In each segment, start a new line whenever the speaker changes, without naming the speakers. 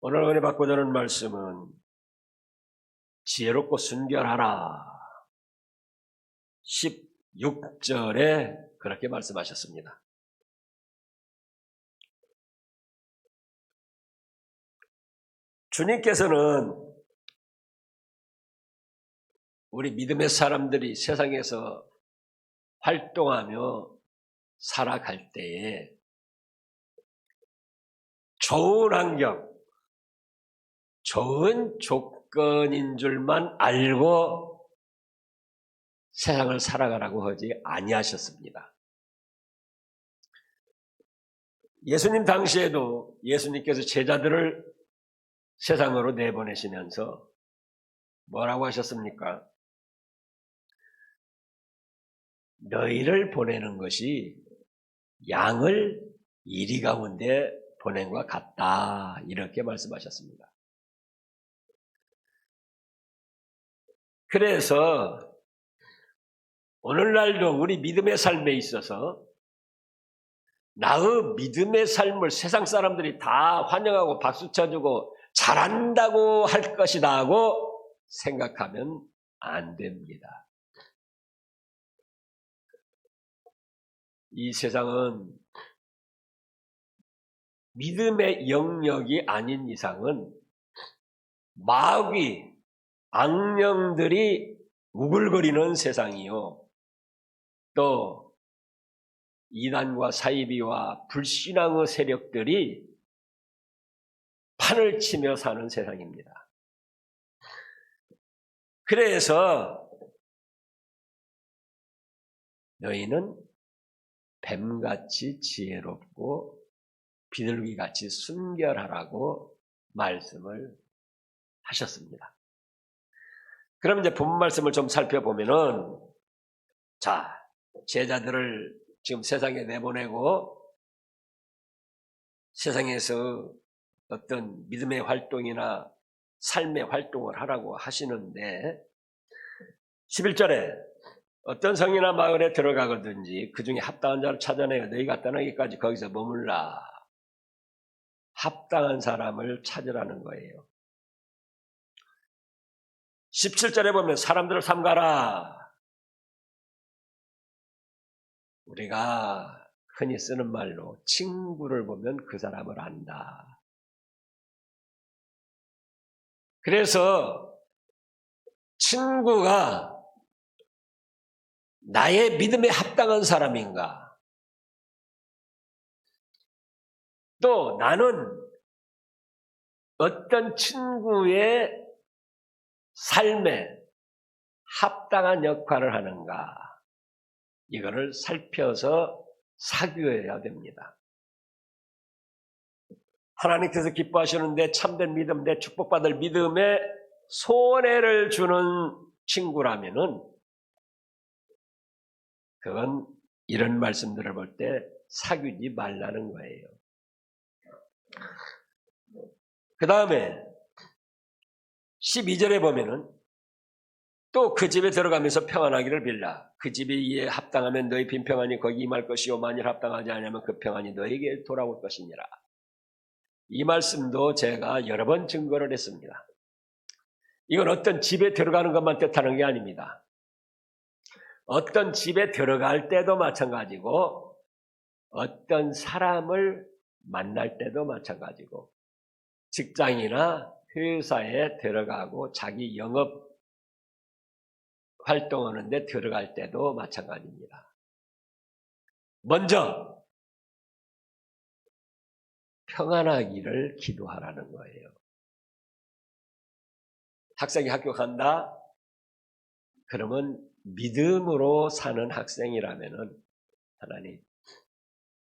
오늘 은혜 받고자 하는 말씀은 지혜롭고 순결하라 16절에 그렇게 말씀하셨습니다. 주님께서는 우리 믿음의 사람들이 세상에서 활동하며 살아갈 때에 좋은 환경, 좋은 조건인 줄만 알고 세상을 살아가라고 하지 아니하셨습니다. 예수님 당시에도 예수님께서 제자들을 세상으로 내보내시면서 뭐라고 하셨습니까? 너희를 보내는 것이 양을 이리 가운데 보낸 것 같다. 이렇게 말씀하셨습니다. 그래서 오늘날도 우리 믿음의 삶에 있어서 나의 믿음의 삶을 세상 사람들이 다 환영하고 박수 쳐주고 잘한다고 할 것이다 하고 생각하면 안 됩니다. 이 세상은 믿음의 영역이 아닌 이상은 마귀, 악령들이 우글거리는 세상이요. 또 이단과 사이비와 불신앙의 세력들이 판을 치며 사는 세상입니다. 그래서 너희는 뱀같이 지혜롭고 비둘기같이 순결하라고 말씀을 하셨습니다. 그럼 이제 본문 말씀을 좀 살펴보면은, 자, 제자들을 지금 세상에 내보내고 세상에서 어떤 믿음의 활동이나 삶의 활동을 하라고 하시는데 11절에 어떤 성이나 마을에 들어가거든지 그 중에 합당한 자를 찾아내어 너희가 떠나기까지 거기서 머물라. 합당한 사람을 찾으라는 거예요. 17절에 보면 사람들을 삼가라. 우리가 흔히 쓰는 말로 친구를 보면 그 사람을 안다. 그래서 친구가 나의 믿음에 합당한 사람인가? 또 나는 어떤 친구의 삶에 합당한 역할을 하는가? 이거를 살펴서 사귀어야 됩니다. 하나님께서 기뻐하시는데 참된 믿음, 내 축복받을 믿음에 손해를 주는 친구라면은 그건 이런 말씀들을 볼 때 사귀지 말라는 거예요. 그 다음에 12절에 보면은 또 그 집에 들어가면서 평안하기를 빌라. 그 집이 이에 합당하면 너희 빈평안이 거기 임할 것이요 만일 합당하지 않으면 그 평안이 너에게 돌아올 것이니라. 이 말씀도 제가 여러 번 증거를 했습니다. 이건 어떤 집에 들어가는 것만 뜻하는 게 아닙니다. 어떤 집에 들어갈 때도 마찬가지고 어떤 사람을 만날 때도 마찬가지고 직장이나 회사에 들어가고 자기 영업 활동하는데 들어갈 때도 마찬가지입니다. 먼저 평안하기를 기도하라는 거예요. 학생이 학교 간다? 그러면 믿음으로 사는 학생이라면은 하나님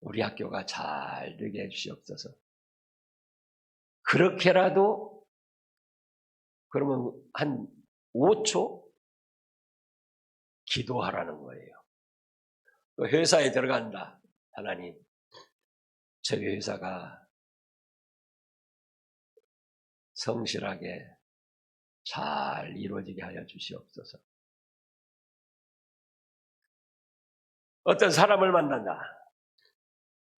우리 학교가 잘 되게 해주시옵소서. 그렇게라도 그러면 한 5초 기도하라는 거예요. 또 회사에 들어간다. 하나님 저희 회사가 성실하게 잘 이루어지게 하여 주시옵소서. 어떤 사람을 만난다.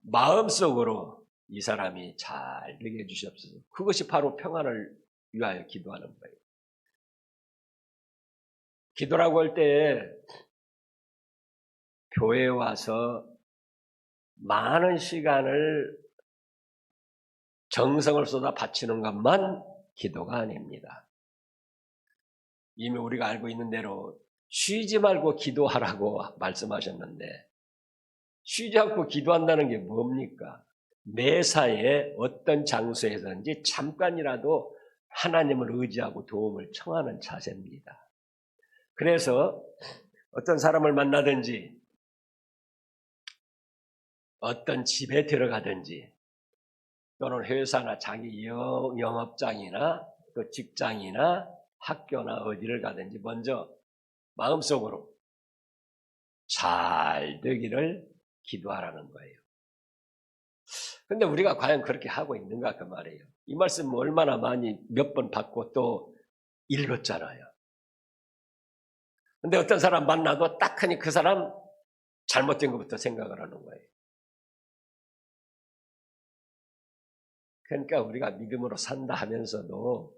마음속으로 이 사람이 잘 되게 해주시옵소서. 그것이 바로 평안을 위하여 기도하는 거예요. 기도라고 할 때 교회에 와서 많은 시간을 정성을 쏟아 바치는 것만 기도가 아닙니다. 이미 우리가 알고 있는 대로 쉬지 말고 기도하라고 말씀하셨는데 쉬지 않고 기도한다는 게 뭡니까? 매사에 어떤 장소에서든지 잠깐이라도 하나님을 의지하고 도움을 청하는 자세입니다. 그래서 어떤 사람을 만나든지 어떤 집에 들어가든지 또는 회사나 자기 영업장이나 또 직장이나 학교나 어디를 가든지 먼저 마음속으로 잘 되기를 기도하라는 거예요. 근데 우리가 과연 그렇게 하고 있는가 그 말이에요. 이 말씀 얼마나 많이 몇 번 받고 또 읽었잖아요. 근데 어떤 사람 만나도 딱 하니 그 사람 잘못된 것부터 생각을 하는 거예요. 그러니까 우리가 믿음으로 산다 하면서도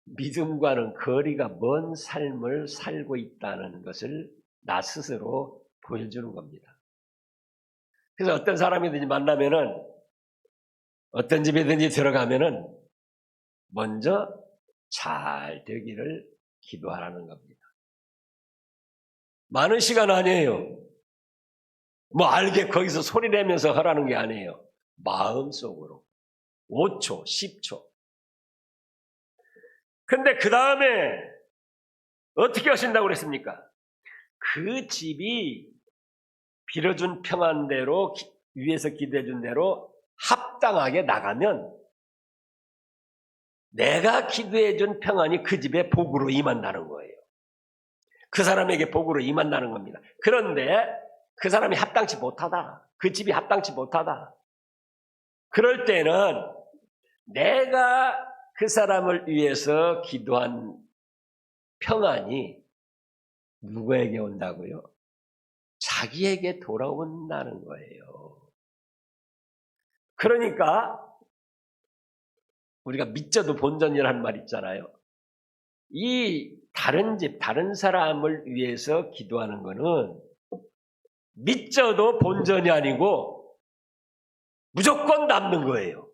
믿음과는 거리가 먼 삶을 살고 있다는 것을 나 스스로 보여주는 겁니다. 그래서 어떤 사람이든지 만나면은 어떤 집이든지 들어가면은 먼저 잘 되기를 기도하라는 겁니다. 많은 시간 아니에요. 뭐 알게 거기서 소리 내면서 하라는 게 아니에요. 마음속으로 5초, 10초. 근데 그 다음에 어떻게 하신다고 그랬습니까? 그 집이 빌어준 평안대로 위에서 기도해준 대로 합당하게 나가면 내가 기도해준 평안이 그 집에 복으로 임한다는 거예요. 그 사람에게 복으로 임한다는 겁니다. 그런데 그 사람이 합당치 못하다. 그 집이 합당치 못하다. 그럴 때는 내가 그 사람을 위해서 기도한 평안이 누구에게 온다고요? 자기에게 돌아온다는 거예요. 그러니까 우리가 믿져도 본전이라는 말 있잖아요. 이 다른 집, 다른 사람을 위해서 기도하는 거는 믿져도 본전이 아니고 무조건 남는 거예요.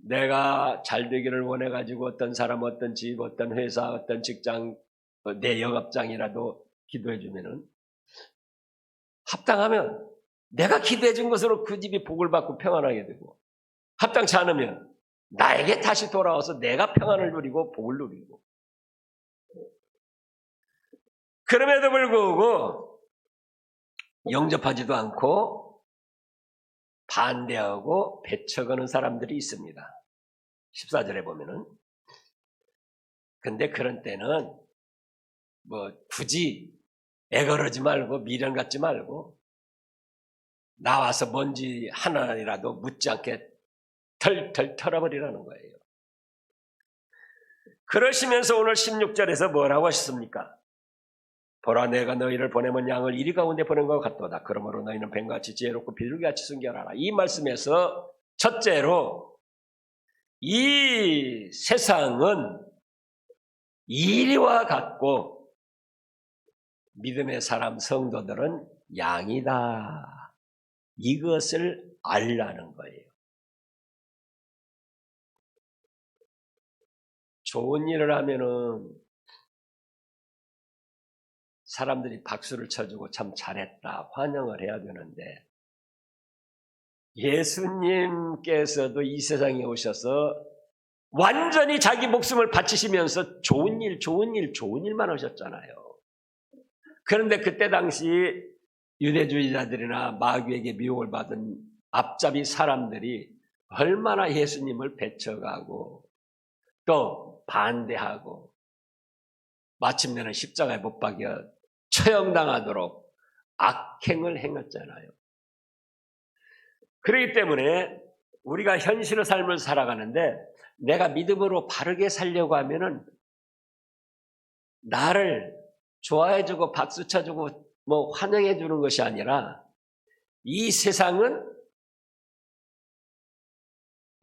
내가 잘 되기를 원해가지고 어떤 사람, 어떤 집, 어떤 회사, 어떤 직장, 내 영업장이라도 기도해주면은 합당하면 내가 기도해준 것으로 그 집이 복을 받고 평안하게 되고 합당치 않으면 나에게 다시 돌아와서 내가 평안을 누리고 복을 누리고 그럼에도 불구하고 영접하지도 않고 반대하고 배척하는 사람들이 있습니다. 14절에 보면은. 근데 그런 때는 뭐 굳이 애걸하지 말고 미련 갖지 말고 나와서 뭔지 하나라도 묻지 않게 털털 털어버리라는 거예요. 그러시면서 오늘 16절에서 뭐라고 하셨습니까? 보라 내가 너희를 보내면 양을 이리 가운데 보낸 것 같도다. 그러므로 너희는 뱀같이 지혜롭고 비둘기같이 순결하라. 이 말씀에서 첫째로 이 세상은 이리와 같고 믿음의 사람 성도들은 양이다. 이것을 알라는 거예요. 좋은 일을 하면은 사람들이 박수를 쳐주고 참 잘했다, 환영을 해야 되는데 예수님께서도 이 세상에 오셔서 완전히 자기 목숨을 바치시면서 좋은 일만 하셨잖아요. 그런데 그때 당시 유대주의자들이나 마귀에게 미혹을 받은 앞잡이 사람들이 얼마나 예수님을 배척하고 또 반대하고 마침내는 십자가에 못 박여 처형당하도록 악행을 행했잖아요. 그렇기 때문에 우리가 현실의 삶을 살아가는데 내가 믿음으로 바르게 살려고 하면은 나를 좋아해주고 박수 쳐주고 뭐 환영해주는 것이 아니라 이 세상은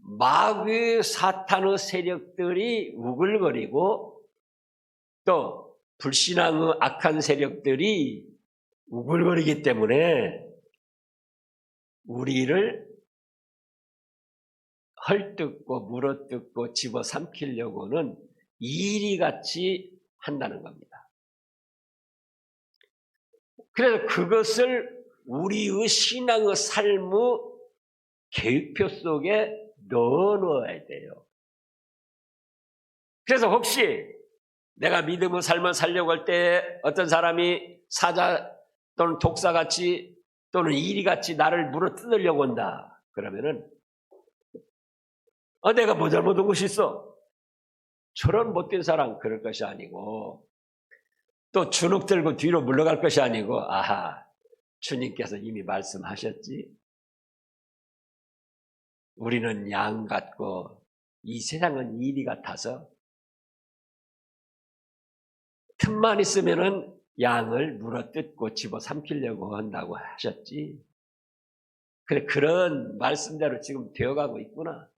마귀 사탄의 세력들이 우글거리고 또 불신앙의 악한 세력들이 우글거리기 때문에 우리를 헐뜯고 물어뜯고 집어삼키려고는 이리같이 한다는 겁니다. 그래서 그것을 우리의 신앙의 삶의 계획표 속에 넣어놓아야 돼요. 그래서 혹시 내가 믿음의 삶을 살려고 할 때 어떤 사람이 사자 또는 독사같이 또는 이리같이 나를 물어뜯으려고 한다. 그러면은 내가 뭐 잘못한 것이 있어? 저런 못된 사람 그럴 것이 아니고 또 주눅 들고 뒤로 물러갈 것이 아니고 아하, 주님께서 이미 말씀하셨지. 우리는 양 같고 이 세상은 이리 같아서 틈만 있으면은 양을 물어뜯고 집어삼키려고 한다고 하셨지. 그래, 그런 말씀대로 지금 되어가고 있구나.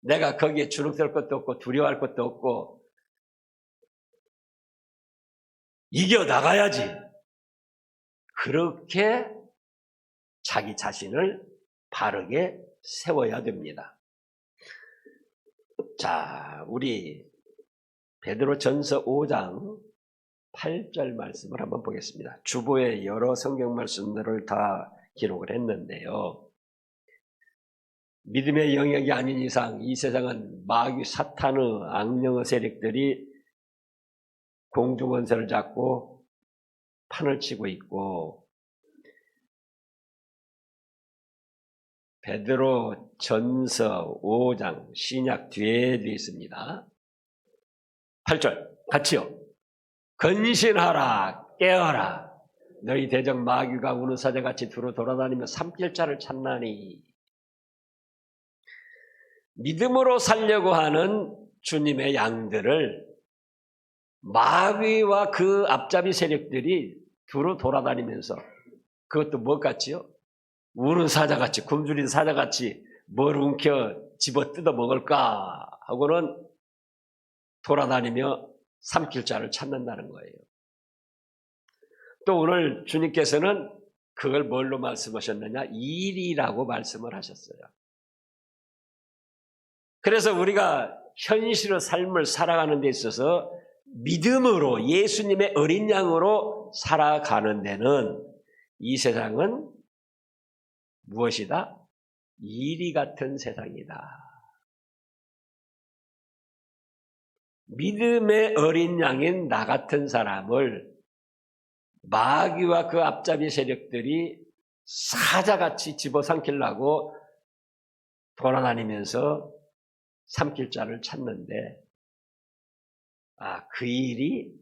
내가 거기에 주눅들 것도 없고 두려워할 것도 없고 이겨나가야지. 그렇게 자기 자신을 바르게 세워야 됩니다. 자, 우리 베드로전서 5장 8절 말씀을 한번 보겠습니다. 주보에 여러 성경 말씀들을 다 기록을 했는데요. 믿음의 영역이 아닌 이상 이 세상은 마귀 사탄의 악령의 세력들이 공중원세를 잡고 판을 치고 있고 베드로 전서 5장 신약 뒤에 되어 있습니다. 8절 같이요. 근신하라 깨어라 너희 대적 마귀가 우는 사자같이 두루 돌아다니며 삼킬 자를 찾나니. 믿음으로 살려고 하는 주님의 양들을 마귀와 그 앞잡이 세력들이 두루 돌아다니면서 그것도 뭐같지요? 우는 사자같이 굶주린 사자같이 뭘 움켜 집어 뜯어 먹을까 하고는 돌아다니며 삼킬 자를 찾는다는 거예요. 또 오늘 주님께서는 그걸 뭘로 말씀하셨느냐? 일이라고 말씀을 하셨어요. 그래서 우리가 현실의 삶을 살아가는 데 있어서 믿음으로 예수님의 어린 양으로 살아가는 데는 이 세상은 무엇이다? 이리 같은 세상이다. 믿음의 어린 양인 나 같은 사람을 마귀와 그 앞잡이 세력들이 사자같이 집어삼키려고 돌아다니면서 삼킬 자를 찾는데 그 일이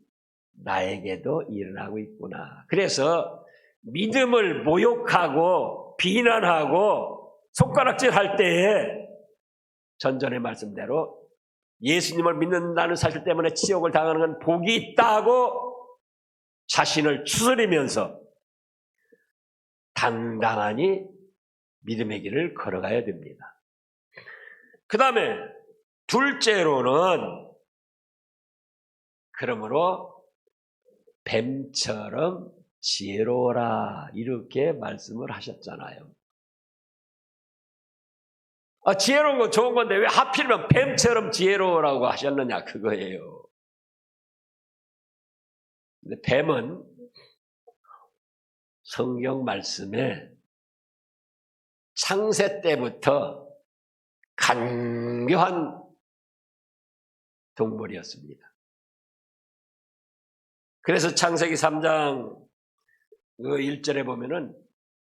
나에게도 일어나고 있구나. 그래서 믿음을 모욕하고 비난하고 손가락질 할 때에 전전의 말씀대로 예수님을 믿는다는 사실 때문에 치욕을 당하는 건 복이 있다고 자신을 추스리면서 당당하니 믿음의 길을 걸어가야 됩니다. 그 다음에 둘째로는 그러므로 뱀처럼 지혜로워라 이렇게 말씀을 하셨잖아요. 지혜로운 건 좋은 건데 왜 하필이면 뱀처럼 지혜로워라고 하셨느냐 그거예요. 근데 뱀은 성경 말씀에 창세 때부터 간교한 동물이었습니다. 그래서 창세기 3장 그 1절에 보면은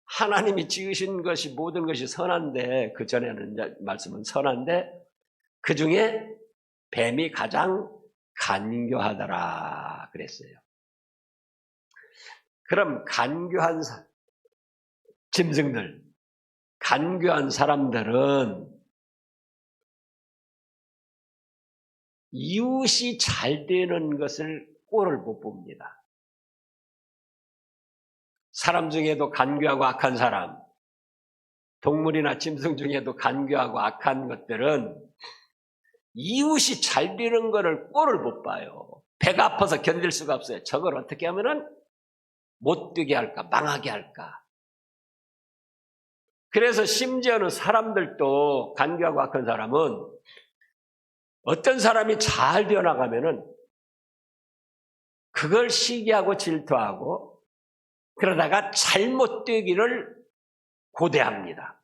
하나님이 지으신 것이 모든 것이 선한데 그 전에는 말씀은 선한데 그 중에 뱀이 가장 간교하더라 그랬어요. 그럼 간교한 짐승들, 간교한 사람들은 이웃이 잘 되는 것을 꼴을 못 봅니다. 사람 중에도 간교하고 악한 사람, 동물이나 짐승 중에도 간교하고 악한 것들은 이웃이 잘 되는 거를 꼴을 못 봐요. 배가 아파서 견딜 수가 없어요. 저걸 어떻게 하면은 못 되게 할까, 망하게 할까. 그래서 심지어는 사람들도 간교하고 악한 사람은 어떤 사람이 잘 되어나가면은 그걸 시기하고 질투하고 그러다가 잘못되기를 고대합니다.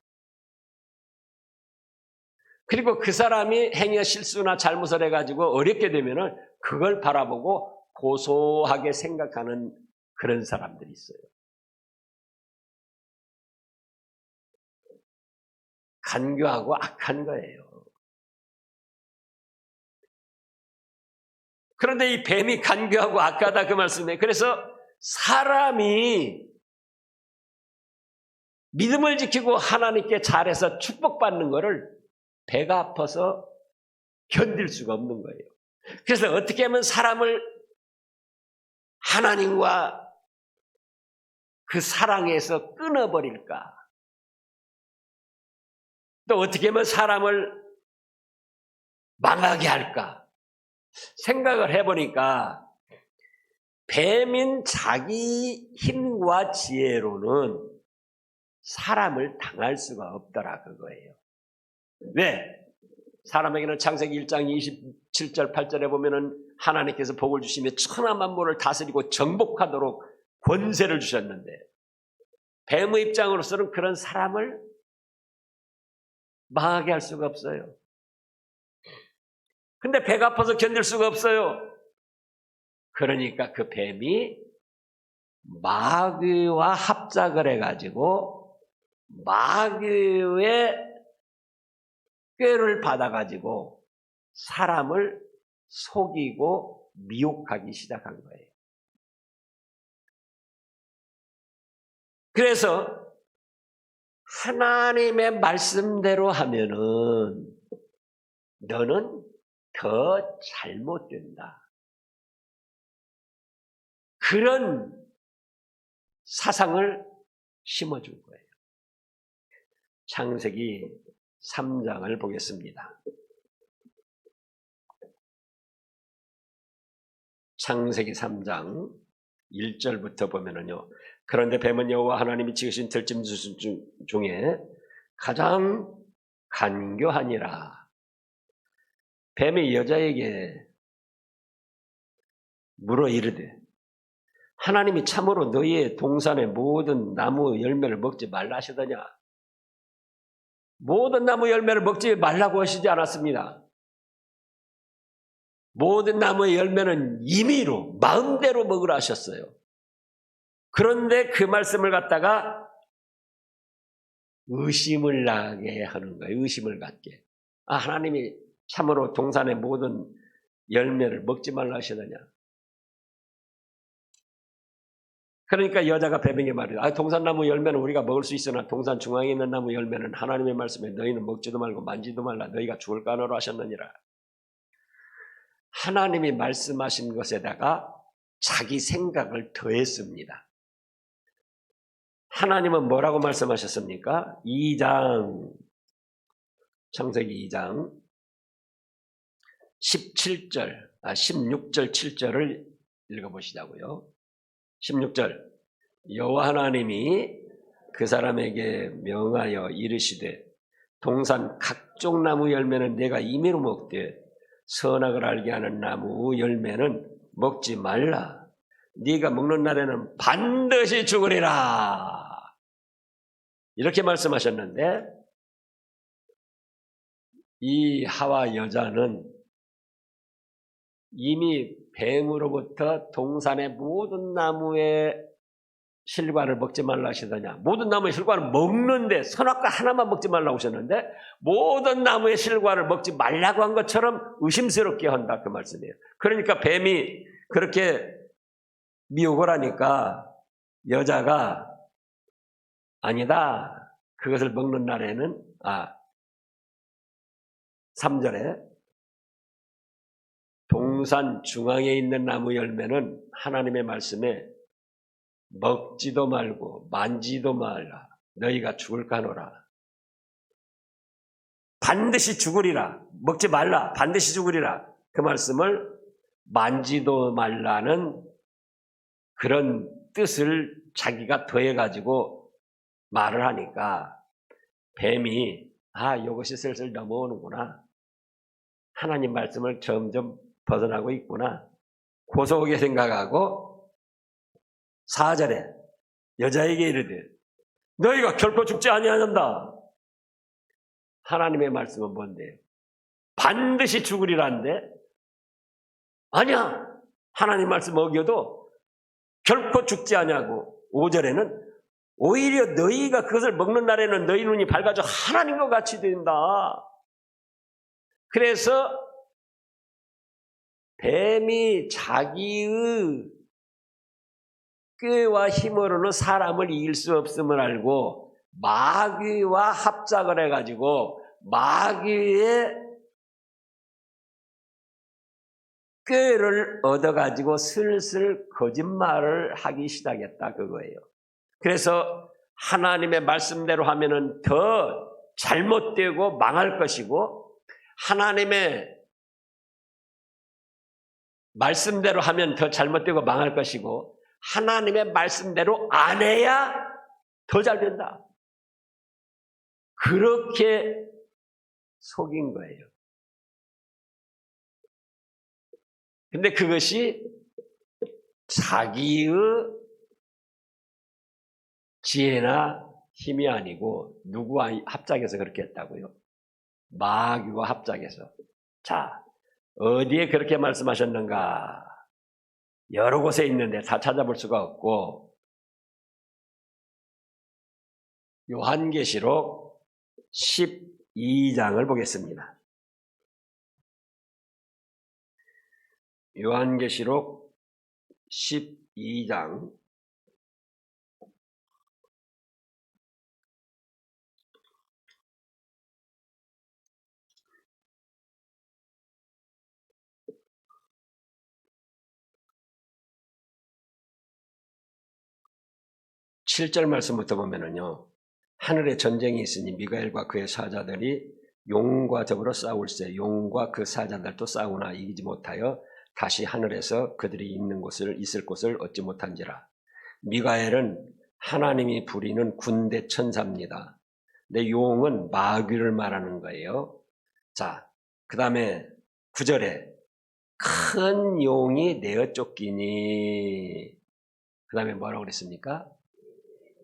그리고 그 사람이 행여 실수나 잘못을 해가지고 어렵게 되면은 그걸 바라보고 고소하게 생각하는 그런 사람들이 있어요. 간교하고 악한 거예요. 그런데 이 뱀이 간교하고 악하다 그 말씀에 그래서 사람이 믿음을 지키고 하나님께 잘해서 축복받는 것을 배가 아파서 견딜 수가 없는 거예요. 그래서 어떻게 하면 사람을 하나님과 그 사랑에서 끊어버릴까? 또 어떻게 하면 사람을 망하게 할까? 생각을 해보니까 뱀인 자기 힘과 지혜로는 사람을 당할 수가 없더라 그거예요. 왜? 사람에게는 창세기 1장 27절 8절에 보면은 하나님께서 복을 주시며 천하 만물을 다스리고 정복하도록 권세를 주셨는데 뱀의 입장으로서는 그런 사람을 망하게 할 수가 없어요. 근데 배가 아파서 견딜 수가 없어요. 그러니까 그 뱀이 마귀와 합작을 해가지고 마귀의 꾀를 받아가지고 사람을 속이고 미혹하기 시작한 거예요. 그래서 하나님의 말씀대로 하면은 너는 더 잘못된다. 그런 사상을 심어준 거예요. 창세기 3장을 보겠습니다. 창세기 3장 1절부터 보면은요. 그런데 뱀은 여호와 하나님이 지으신 들짐승 중에 가장 간교하니라. 뱀이 여자에게 물어 이르되 하나님이 참으로 너희의 동산의 모든 나무 열매를 먹지 말라 하시더냐. 모든 나무 열매를 먹지 말라고 하시지 않았습니다. 모든 나무의 열매는 임의로 마음대로 먹으라 하셨어요. 그런데 그 말씀을 갖다가 의심을 나게 하는 거예요. 의심을 갖게. 하나님이 참으로 동산의 모든 열매를 먹지 말라 하시더냐. 그러니까 여자가 뱀에게 말이다. 동산나무 열매는 우리가 먹을 수 있으나 동산 중앙에 있는 나무 열매는 하나님의 말씀에 너희는 먹지도 말고 만지도 말라. 너희가 죽을까 하노라 하셨느니라. 하나님이 말씀하신 것에다가 자기 생각을 더했습니다. 하나님은 뭐라고 말씀하셨습니까? 2장, 창세기 2장 16절 7절을 읽어보시자고요. 16절 여호와 하나님이 그 사람에게 명하여 이르시되 동산 각종 나무 열매는 내가 임의로 먹되 선악을 알게 하는 나무 열매는 먹지 말라. 네가 먹는 날에는 반드시 죽으리라. 이렇게 말씀하셨는데 이 하와 여자는 이미 뱀으로부터 동산의 모든 나무의 실과를 먹지 말라 하시더냐. 모든 나무의 실과를 먹는데 선악과 하나만 먹지 말라고 하셨는데 모든 나무의 실과를 먹지 말라고 한 것처럼 의심스럽게 한다 그 말씀이에요. 그러니까 뱀이 그렇게 미혹을 하니까 여자가 아니다. 그것을 먹는 날에는 3절에 동산 중앙에 있는 나무 열매는 하나님의 말씀에 먹지도 말고 만지도 말라. 너희가 죽을까 하노라. 반드시 죽으리라. 먹지 말라. 반드시 죽으리라. 그 말씀을 만지도 말라는 그런 뜻을 자기가 더해가지고 말을 하니까 뱀이 이것이 슬슬 넘어오는구나. 하나님 말씀을 점점 벗어나고 있구나. 고소하게 생각하고 4절에 여자에게 이르되 너희가 결코 죽지 아니하는다. 하나님의 말씀은 뭔데요? 반드시 죽으리라는데 아니야. 하나님 말씀 어겨도 결코 죽지 아니하고 5절에는 오히려 너희가 그것을 먹는 날에는 너희 눈이 밝아져 하나님과 같이 된다. 그래서 뱀이 자기의 꾀와 힘으로는 사람을 이길 수 없음을 알고 마귀와 합작을 해가지고 마귀의 꾀를 얻어가지고 슬슬 거짓말을 하기 시작했다 그거예요. 그래서 하나님의 말씀대로 하면은 더 잘못되고 망할 것이고 하나님의 말씀대로 하면 더 잘못되고 망할 것이고 하나님의 말씀대로 안 해야 더 잘 된다. 그렇게 속인 거예요. 근데 그것이 자기의 지혜나 힘이 아니고 누구와 합작해서 그렇게 했다고요? 마귀와 합작해서. 자, 어디에 그렇게 말씀하셨는가? 여러 곳에 있는데 다 찾아볼 수가 없고 요한계시록 12장을 보겠습니다. 요한계시록 12장 7절 말씀부터 보면은요. 하늘에 전쟁이 있으니 미가엘과 그의 사자들이 용과 더불어 싸울세 용과 그 사자들도 싸우나 이기지 못하여 다시 하늘에서 그들이 있을 곳을 얻지 못한지라. 미가엘은 하나님이 부리는 군대 천사입니다. 근데 용은 마귀를 말하는 거예요. 자, 그 다음에 9절에 큰 용이 내어 쫓기니 그 다음에 뭐라고 그랬습니까?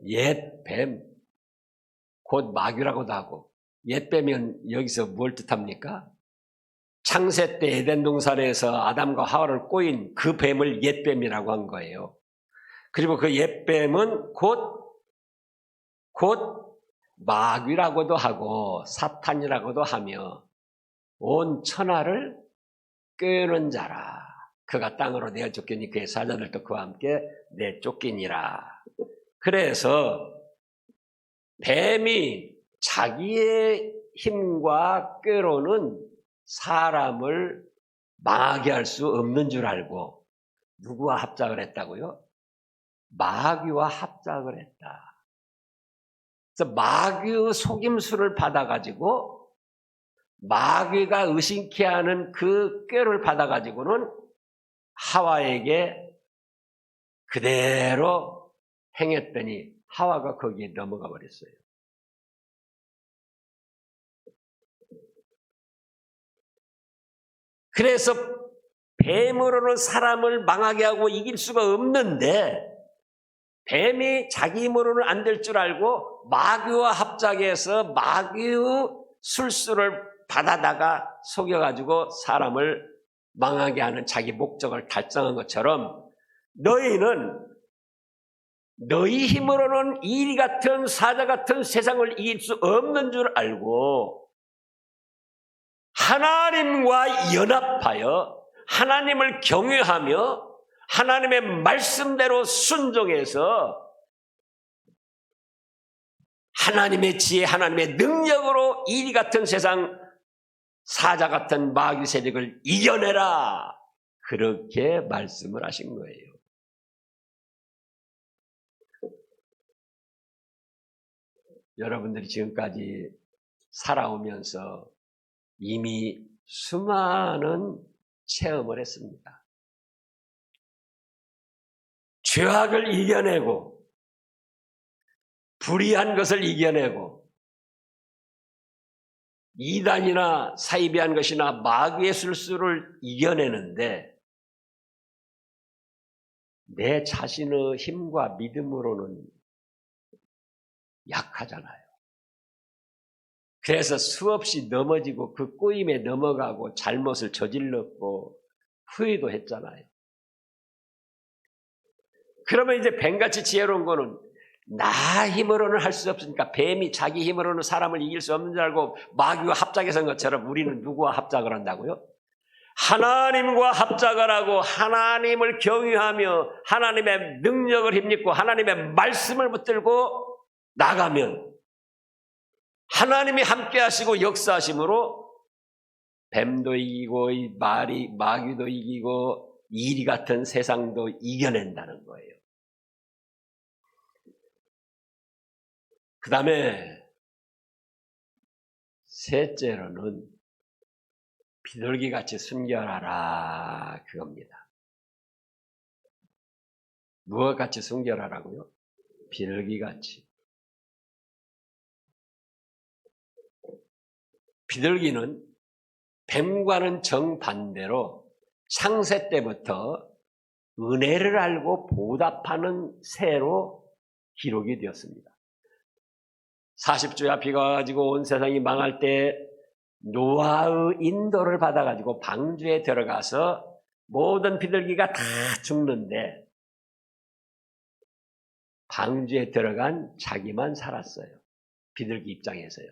옛 뱀, 곧 마귀라고도 하고 옛 뱀은 여기서 뭘 뜻합니까? 창세 때 에덴 동산에서 아담과 하와를 꼬인 그 뱀을 옛 뱀이라고 한 거예요. 그리고 그 옛 뱀은 곧 마귀라고도 하고 사탄이라고도 하며 온 천하를 꿰는 자라. 그가 땅으로 내쫓기니 그의 사자들도 그와 함께 내쫓기니라. 그래서 뱀이 자기의 힘과 꾀로는 사람을 망하게 할 수 없는 줄 알고 누구와 합작을 했다고요? 마귀와 합작을 했다. 그래서 마귀의 속임수를 받아가지고 마귀가 의심케 하는 그 꾀를 받아가지고는 하와에게 그대로 행했더니 하와가 거기에 넘어가 버렸어요. 그래서 뱀으로는 사람을 망하게 하고 이길 수가 없는데 뱀이 자기 힘으로는 안 될 줄 알고 마귀와 합작해서 마귀의 술수를 받아다가 속여가지고 사람을 망하게 하는 자기 목적을 달성한 것처럼 너희는 너희 힘으로는 이 같은 사자 같은 세상을 이길 수 없는 줄 알고 하나님과 연합하여 하나님을 경외하며 하나님의 말씀대로 순종해서 하나님의 지혜, 하나님의 능력으로 이 같은 세상 사자 같은 마귀 세력을 이겨내라. 그렇게 말씀을 하신 거예요. 여러분들이 지금까지 살아오면서 이미 수많은 체험을 했습니다. 죄악을 이겨내고 불의한 것을 이겨내고 이단이나 사이비한 것이나 마귀의 술수를 이겨내는데 내 자신의 힘과 믿음으로는 약하잖아요. 그래서 수없이 넘어지고 그 꼬임에 넘어가고 잘못을 저질렀고 후회도 했잖아요. 그러면 이제 뱀같이 지혜로운 거는 나 힘으로는 할 수 없으니까 뱀이 자기 힘으로는 사람을 이길 수 없는 줄 알고 마귀와 합작해서 한 것처럼 우리는 누구와 합작을 한다고요? 하나님과 합작을 하고 하나님을 경유하며 하나님의 능력을 힘입고 하나님의 말씀을 붙들고 나가면 하나님이 함께 하시고 역사하심으로 뱀도 이기고 마귀도 이기고 이리 같은 세상도 이겨낸다는 거예요. 그 다음에 셋째로는 비둘기같이 순결하라 그겁니다. 무엇같이 순결하라고요? 비둘기같이. 비둘기는 뱀과는 정반대로 창세 때부터 은혜를 알고 보답하는 새로 기록이 되었습니다. 40주야 비가 와가지고 온 세상이 망할 때 노아의 인도를 받아가지고 방주에 들어가서 모든 비둘기가 다 죽는데 방주에 들어간 자기만 살았어요. 비둘기 입장에서요.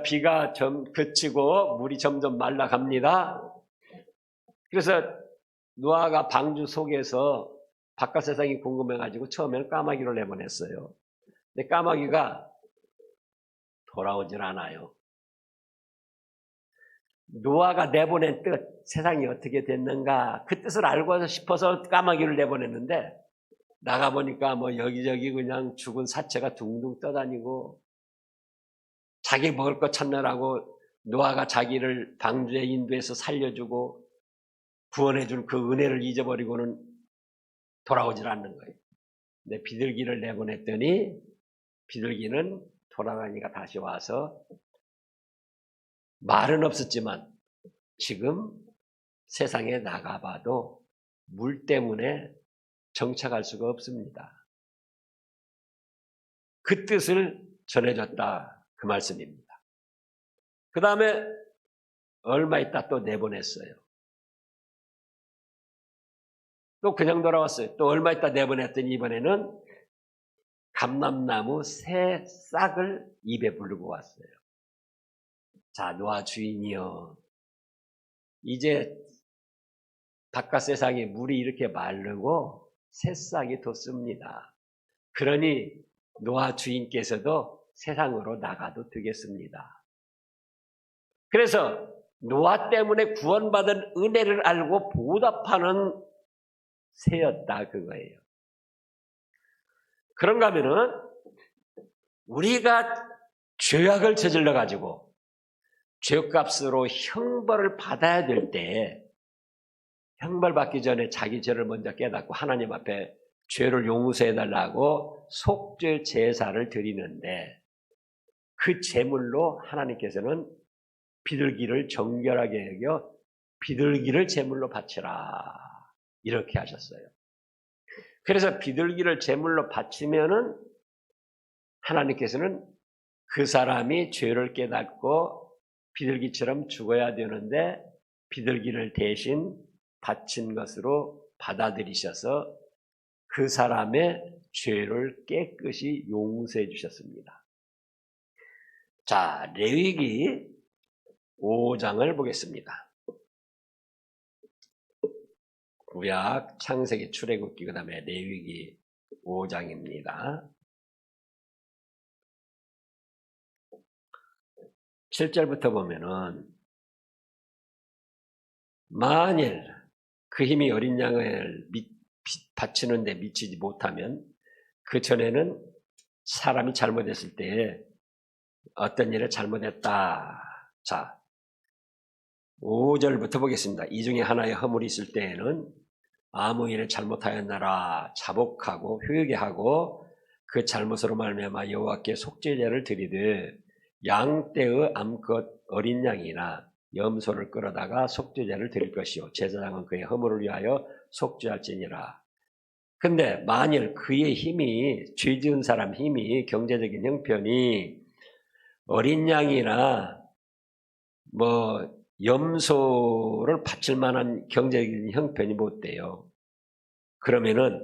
비가 좀 그치고 물이 점점 말라갑니다. 그래서 노아가 방주 속에서 바깥 세상이 궁금해가지고 처음에는 까마귀를 내보냈어요. 근데 까마귀가 돌아오질 않아요. 노아가 내보낸 뜻, 세상이 어떻게 됐는가 그 뜻을 알고 싶어서 까마귀를 내보냈는데 나가보니까 뭐 여기저기 그냥 죽은 사체가 둥둥 떠다니고 자기 먹을 거 찾느라고 노아가 자기를 방주에 인도해서 살려주고 구원해줄 그 은혜를 잊어버리고는 돌아오질 않는 거예요. 근데 비둘기를 내보냈더니 비둘기는 돌아다니가 다시 와서 말은 없었지만 지금 세상에 나가봐도 물 때문에 정착할 수가 없습니다. 그 뜻을 전해줬다 그 말씀입니다. 그 다음에 얼마 있다 또 내보냈어요. 또 그냥 돌아왔어요. 또 얼마 있다 내보냈더니 이번에는 감람나무 새 싹을 입에 불고 왔어요. 자, 노아 주인이여, 이제 바깥 세상에 물이 이렇게 마르고 새싹이 돋습니다. 그러니 노아 주인께서도 세상으로 나가도 되겠습니다. 그래서 노아 때문에 구원받은 은혜를 알고 보답하는 새였다 그거예요. 그런가 하면은 우리가 죄악을 저질러 가지고 죄값으로 형벌을 받아야 될 때 형벌 받기 전에 자기 죄를 먼저 깨닫고 하나님 앞에 죄를 용서해달라고 속죄 제사를 드리는데 그 제물로 하나님께서는 비둘기를 정결하게 여겨 비둘기를 제물로 바치라 이렇게 하셨어요. 그래서 비둘기를 제물로 바치면은 하나님께서는 그 사람이 죄를 깨닫고 비둘기처럼 죽어야 되는데 비둘기를 대신 바친 것으로 받아들이셔서 그 사람의 죄를 깨끗이 용서해 주셨습니다. 자, 레위기 5장을 보겠습니다. 구약, 창세기, 출애굽기, 그 다음에 레위기 5장입니다. 7절부터 보면은 만일 그 힘이 어린 양을 바치는데 미치지 못하면 그 전에는 사람이 잘못했을 때 어떤 일을 잘못했다. 자, 5절부터 보겠습니다. 이 중에 하나의 허물이 있을 때에는 아무 일을 잘못하였나라 자복하고 회개하고 그 잘못으로 말미암아 여호와께 속죄제를 드리되 양떼의 암컷 어린 양이나 염소를 끌어다가 속죄제를 드릴 것이요 제사장은 그의 허물을 위하여 속죄할지니라. 근데 만일 그의 힘이 죄 지은 사람 힘이 경제적인 형편이 어린 양이나 염소를 바칠 만한 경제적인 형편이 못 돼요. 그러면은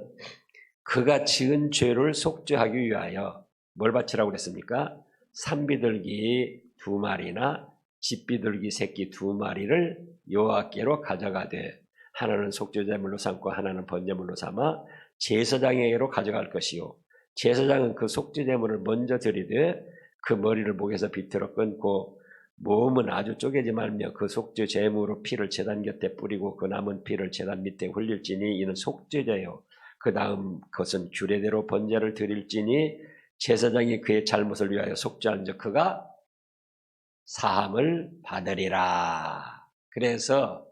그가 지은 죄를 속죄하기 위하여 뭘 바치라고 그랬습니까? 산비둘기 2마리나 집비둘기 새끼 2마리를 여호와께로 가져가되 하나는 속죄제물로 삼고 하나는 번제물로 삼아 제사장에게로 가져갈 것이요 제사장은 그 속죄제물을 먼저 드리되 그 머리를 목에서 비틀어 끊고 몸은 아주 쪼개지 말며 그 속죄 제물로 피를 제단 곁에 뿌리고 그 남은 피를 제단 밑에 흘릴지니 이는 속죄제요 그 다음 것은 규례대로 번제를 드릴지니 제사장이 그의 잘못을 위하여 속죄한 즉 그가 사함을 받으리라. 그래서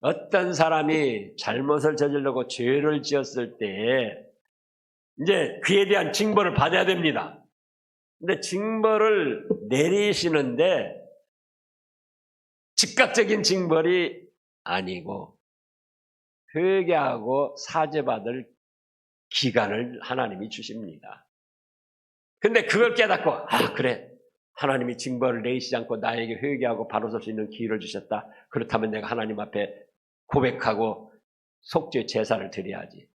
어떤 사람이 잘못을 저지르고 죄를 지었을 때에 이제 그에 대한 징벌을 받아야 됩니다. 근데 징벌을 내리시는데 즉각적인 징벌이 아니고 회개하고 사죄받을 기간을 하나님이 주십니다. 근데 그걸 깨닫고 그래 하나님이 징벌을 내리시지 않고 나에게 회개하고 바로 설 수 있는 기회를 주셨다. 그렇다면 내가 하나님 앞에 고백하고 속죄 제사를 드려야지.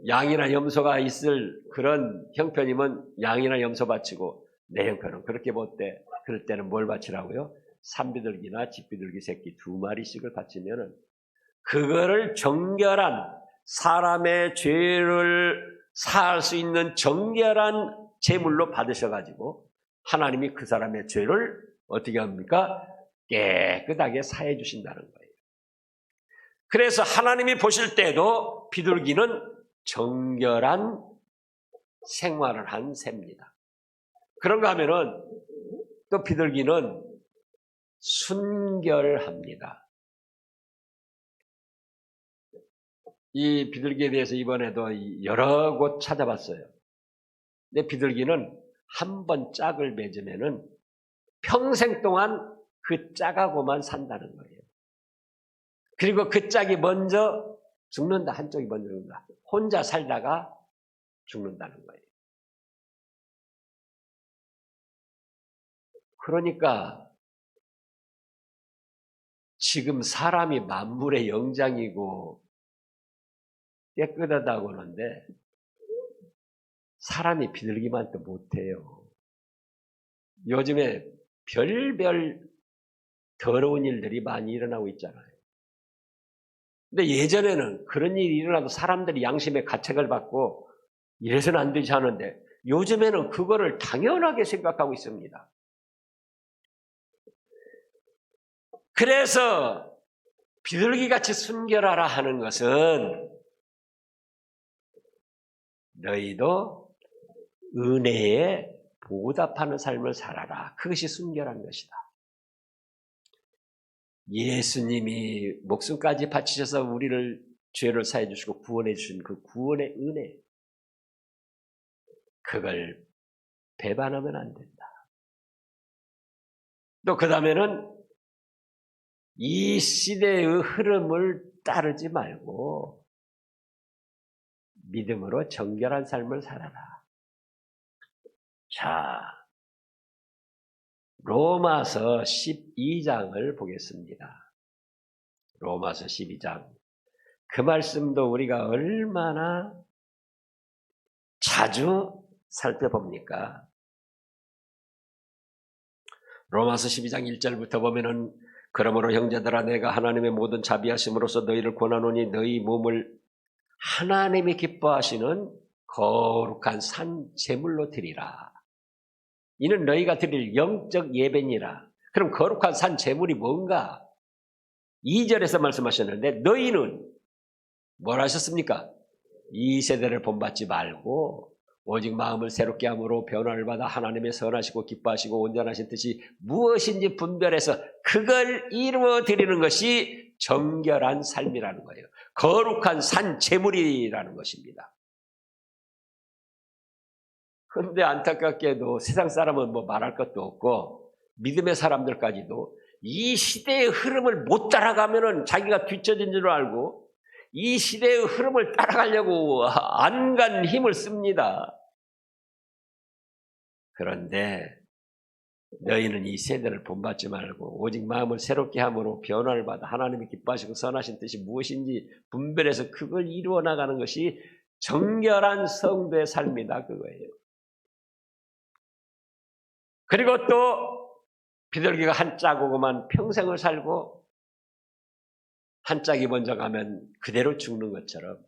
양이나 염소가 있을 그런 형편이면 양이나 염소 바치고 내 형편은 그렇게 못 돼. 그럴 때는 뭘 바치라고요? 산비둘기나 집비둘기 새끼 2마리씩을 바치면은 그거를 정결한 사람의 죄를 사할 수 있는 정결한 제물로 받으셔가지고 하나님이 그 사람의 죄를 어떻게 합니까? 깨끗하게 사해 주신다는 거예요. 그래서 하나님이 보실 때도 비둘기는 정결한 생활을 한 새입니다. 그런가 하면은 또 비둘기는 순결합니다. 이 비둘기에 대해서 이번에도 여러 곳 찾아봤어요. 근데 비둘기는 한 번 짝을 맺으면은 평생 동안 그 짝하고만 산다는 거예요. 그리고 그 짝이 먼저 죽는다. 한쪽이 먼저 죽는다. 혼자 살다가 죽는다는 거예요. 그러니까 지금 사람이 만물의 영장이고 깨끗하다고 하는데 사람이 비둘기만 또 못해요. 요즘에 별별 더러운 일들이 많이 일어나고 있잖아요. 근데 예전에는 그런 일이 일어나도 사람들이 양심의 가책을 받고 이래서는 안 되지 하는데 요즘에는 그거를 당연하게 생각하고 있습니다. 그래서 비둘기같이 순결하라 하는 것은 너희도 은혜에 보답하는 삶을 살아라. 그것이 순결한 것이다. 예수님이 목숨까지 바치셔서 우리를 죄를 사해 주시고 구원해 주신 그 구원의 은혜, 그걸 배반하면 안 된다. 또 그 다음에는 이 시대의 흐름을 따르지 말고 믿음으로 정결한 삶을 살아라. 자, 로마서 12장을 보겠습니다. 로마서 12장. 그 말씀도 우리가 얼마나 자주 살펴봅니까? 로마서 12장 1절부터 보면은 그러므로 형제들아 내가 하나님의 모든 자비하심으로써 너희를 권하노니 너희 몸을 하나님이 기뻐하시는 거룩한 산 제물로 드리라. 이는 너희가 드릴 영적 예배니라. 그럼 거룩한 산 제물이 뭔가? 2절에서 말씀하셨는데 너희는 뭘 하셨습니까? 이 세대를 본받지 말고 오직 마음을 새롭게 함으로 변화를 받아 하나님의 선하시고 기뻐하시고 온전하신 뜻이 무엇인지 분별해서 그걸 이루어 드리는 것이 정결한 삶이라는 거예요. 거룩한 산 제물이라는 것입니다. 그런데 안타깝게도 세상 사람은 뭐 말할 것도 없고 믿음의 사람들까지도 이 시대의 흐름을 못 따라가면은 자기가 뒤처진 줄 알고 이 시대의 흐름을 따라가려고 안간 힘을 씁니다. 그런데 너희는 이 세대를 본받지 말고 오직 마음을 새롭게 함으로 변화를 받아 하나님이 기뻐하시고 선하신 뜻이 무엇인지 분별해서 그걸 이루어 나가는 것이 정결한 성도의 삶이다 그거예요. 그리고 또 비둘기가 한 짝이고만 평생을 살고 한 짝이 먼저 가면 그대로 죽는 것처럼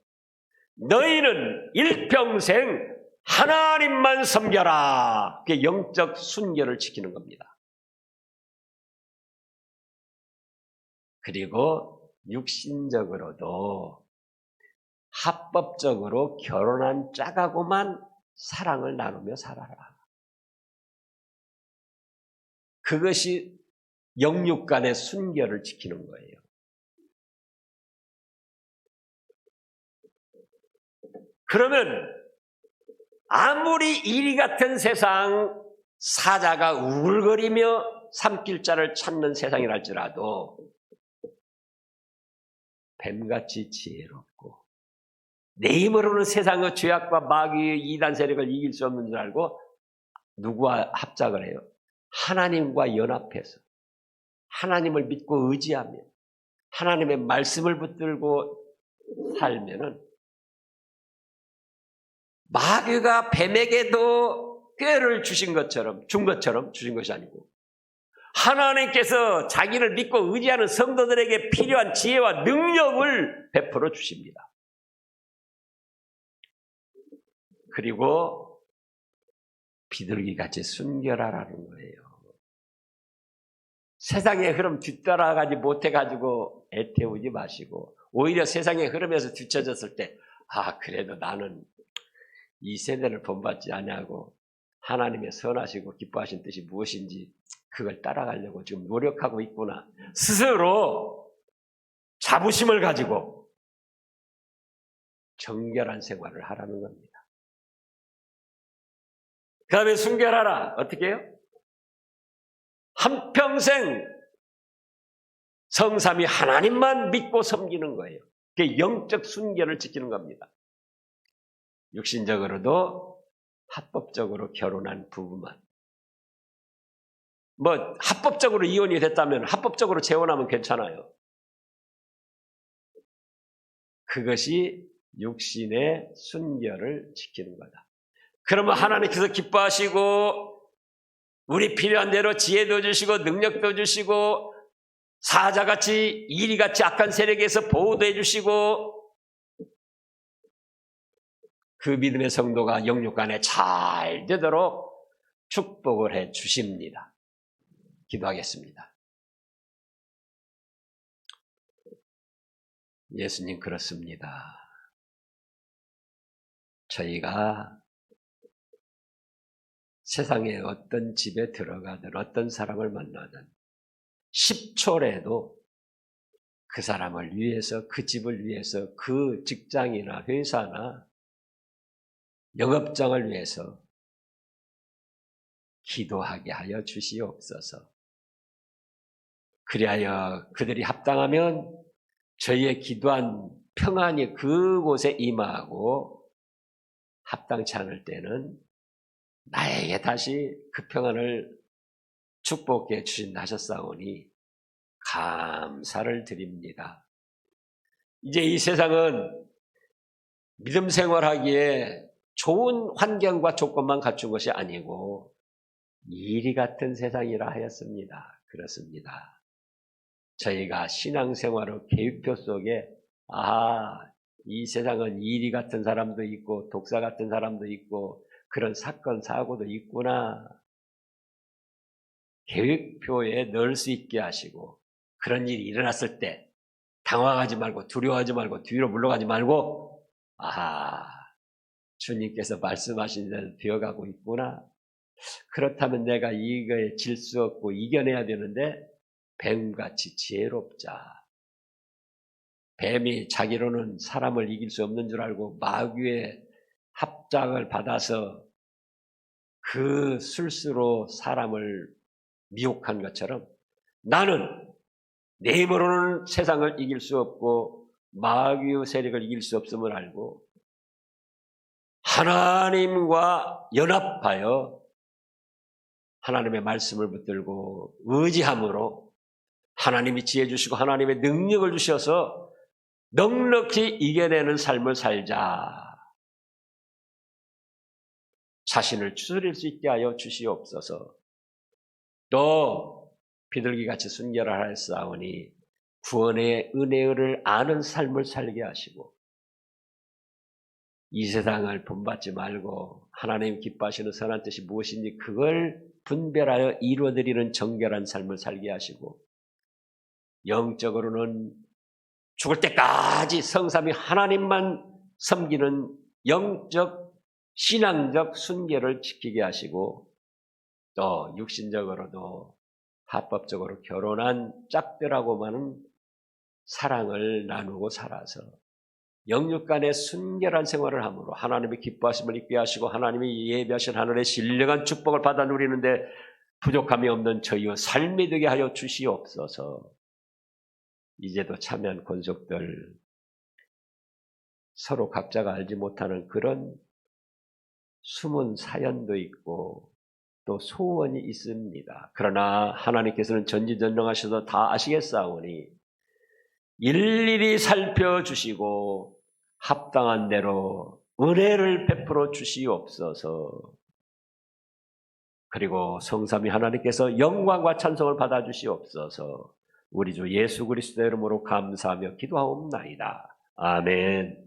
너희는 일평생 하나님만 섬겨라. 그게 영적 순결을 지키는 겁니다. 그리고 육신적으로도 합법적으로 결혼한 짝하고만 사랑을 나누며 살아라. 그것이 영육 간의 순결을 지키는 거예요. 그러면 아무리 이리 같은 세상, 사자가 우글거리며 삼킬자를 찾는 세상이랄지라도 뱀같이 지혜롭고 내 힘으로는 세상의 죄악과 마귀의 이단 세력을 이길 수 없는 줄 알고 누구와 합작을 해요? 하나님과 연합해서 하나님을 믿고 의지하며 하나님의 말씀을 붙들고 살면은 마귀가 뱀에게도 꾀를 주신 것처럼 주신 것이 아니고 하나님께서 자기를 믿고 의지하는 성도들에게 필요한 지혜와 능력을 베풀어 주십니다. 그리고 비둘기같이 순결하라는 거예요. 세상의 흐름 뒤따라가지 못해가지고 애태우지 마시고 오히려 세상의 흐름에서 뒤처졌을 때 그래도 나는 이 세대를 본받지 아니하고 하나님의 선하시고 기뻐하신 뜻이 무엇인지 그걸 따라가려고 지금 노력하고 있구나. 스스로 자부심을 가지고 정결한 생활을 하라는 겁니다. 그 다음에 순결하라. 어떻게 해요? 한평생 성삼위 하나님만 믿고 섬기는 거예요. 그게 영적 순결을 지키는 겁니다. 육신적으로도 합법적으로 결혼한 부부만. 합법적으로 이혼이 됐다면 합법적으로 재혼하면 괜찮아요. 그것이 육신의 순결을 지키는 거다. 그러면 하나님께서 기뻐하시고 우리 필요한 대로 지혜도 주시고 능력도 주시고 사자같이 이리같이 악한 세력에서 보호도 해주시고 그 믿음의 성도가 영육 간에 잘 되도록 축복을 해 주십니다. 기도하겠습니다. 예수님 그렇습니다. 저희가 세상에 어떤 집에 들어가든 어떤 사람을 만나든 10초라도 그 사람을 위해서 그 집을 위해서 그 직장이나 회사나 영업장을 위해서 기도하게 하여 주시옵소서. 그리하여 그들이 합당하면 저희의 기도한 평안이 그곳에 임하고 합당치 않을 때는 나에게 다시 그 평안을 축복해 주신다 하셨사오니 감사를 드립니다. 이제 이 세상은 믿음 생활하기에 좋은 환경과 조건만 갖춘 것이 아니고 이리 같은 세상이라 하였습니다. 그렇습니다. 저희가 신앙생활의 계획표 속에 이 세상은 이리 같은 사람도 있고 독사 같은 사람도 있고 그런 사건 사고도 있구나. 계획표에 넣을 수 있게 하시고 그런 일이 일어났을 때 당황하지 말고 두려워하지 말고 뒤로 물러가지 말고 주님께서 말씀하신 대로 되어가고 있구나. 그렇다면 내가 이거에 질 수 없고 이겨내야 되는데 뱀같이 지혜롭자. 뱀이 자기로는 사람을 이길 수 없는 줄 알고 마귀의 합작을 받아서 그 술수로 사람을 미혹한 것처럼 나는 내 힘으로는 세상을 이길 수 없고 마귀의 세력을 이길 수 없음을 알고 하나님과 연합하여 하나님의 말씀을 붙들고 의지함으로 하나님이 지혜 주시고 하나님의 능력을 주셔서 넉넉히 이겨내는 삶을 살자. 자신을 추스릴 수 있게 하여 주시옵소서. 또 비둘기같이 순결하였사오니 구원의 은혜를 아는 삶을 살게 하시고 이 세상을 본받지 말고 하나님 기뻐하시는 선한 뜻이 무엇인지 그걸 분별하여 이루어드리는 정결한 삶을 살게 하시고 영적으로는 죽을 때까지 성삼위 하나님만 섬기는 영적 신앙적 순결을 지키게 하시고 또 육신적으로도 합법적으로 결혼한 짝들하고만은 사랑을 나누고 살아서 영육 간의 순결한 생활을 함으로 하나님의 기뻐하심을 있게 하시고 하나님이 예비하신 하늘의 신령한 축복을 받아 누리는데 부족함이 없는 저희와 삶이 되게 하여 주시옵소서. 이제도 참여한 권속들 서로 각자가 알지 못하는 그런 숨은 사연도 있고 또 소원이 있습니다. 그러나 하나님께서는 전지전능하셔서 다 아시겠사오니 일일이 살펴주시고 합당한 대로 은혜를 베풀어 주시옵소서. 그리고 성삼위 하나님께서 영광과 찬송을 받아 주시옵소서. 우리 주 예수 그리스도의 이름으로 감사하며 기도하옵나이다. 아멘.